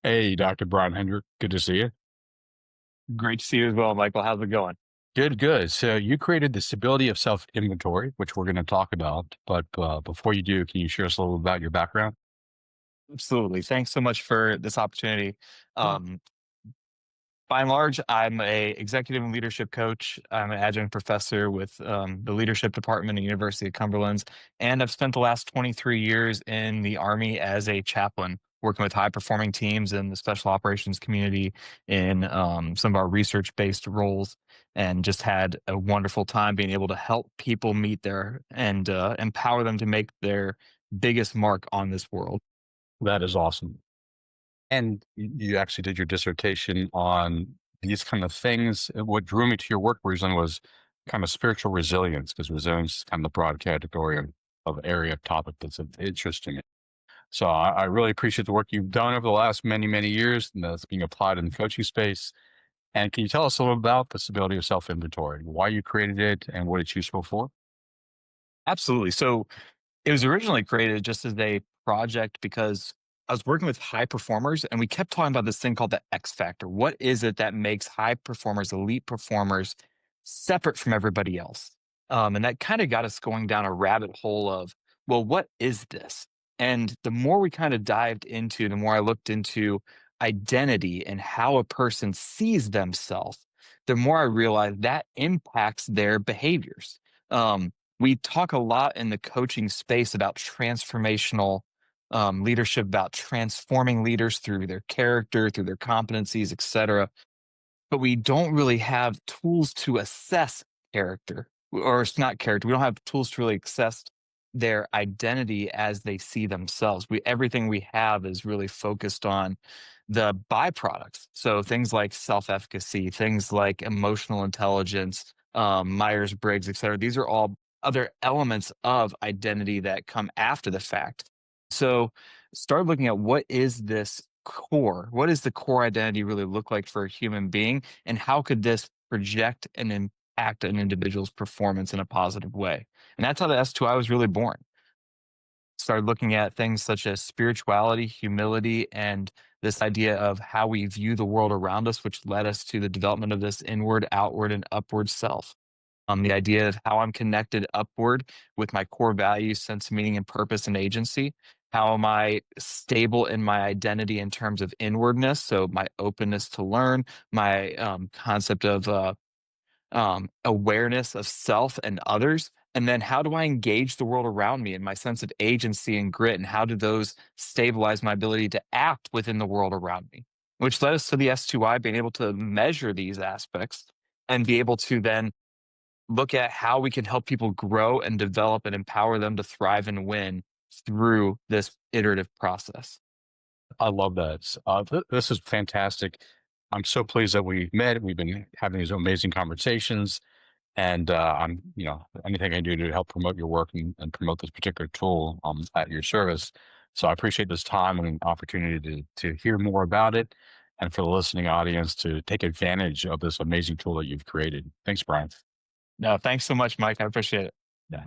Hey, Dr. Bryan Hedrick. Good to see you. Great to see you as well, Michael. How's it going? Good, good. So you created the stability of self inventory, which we're going to talk about. But before you do, can you share us a little about your background? Absolutely. Thanks so much for this opportunity. Um, by and large, I'm a executive and leadership coach. I'm an adjunct professor with the leadership department at University of Cumberland's, and I've spent the last 23 years in the Army as a chaplain, working with high performing teams in the special operations community in some of our research based roles, and just had a wonderful time being able to help people meet their and empower them to make their biggest mark on this world. That is awesome. And you actually did your dissertation on these kind of things. What drew me to your work recently was kind of spiritual resilience, because resilience is kind of the broad category of area of topic that's interesting. So I really appreciate the work you've done over the last many, many years, and that's being applied in the coaching space. And can you tell us a little about the stability of self inventory, why you created it, and what it's useful for? Absolutely. So it was originally created just as a project because I was working with high performers and we kept talking about this thing called the X factor. What is it that makes high performers, elite performers, separate from everybody else? And that kind of got us going down a rabbit hole of, well, what is this? And the more we kind of dived into, the more I looked into identity and how a person sees themselves, the more I realized that impacts their behaviors. We talk a lot in the coaching space about transformational leadership, about transforming leaders through their character, through their competencies, et cetera. But we don't really have tools to assess character, or it's not character. We don't have tools to really assess their identity as they see themselves. Everything we have is really focused on the byproducts. So things like self-efficacy, things like emotional intelligence, Myers-Briggs, et cetera. These are all other elements of identity that come after the fact. So start looking at what is this core? What does the core identity really look like for a human being? And how could this project and impact an individual's performance in a positive way? And that's how the S2I was really born. Started looking at things such as spirituality, humility, and this idea of how we view the world around us, which led us to the development of this inward, outward, and upward self. The idea of how I'm connected upward with my core values, sense of meaning and purpose and agency. How am I stable in my identity in terms of inwardness? So my openness to learn, my concept of awareness of self and others. And then how do I engage the world around me and my sense of agency and grit? And how do those stabilize my ability to act within the world around me? Which led us to the S2I, being able to measure these aspects and be able to then look at how we can help people grow and develop and empower them to thrive and win through this iterative process. I love that. This is fantastic. I'm so pleased that we met. We've been having these amazing conversations, and anything I can do to help promote your work and promote this particular tool at your service. So I appreciate this time and opportunity to hear more about it, and for the listening audience to take advantage of this amazing tool that you've created. Thanks, Brian. No, thanks so much, Mike. I appreciate it. Yeah.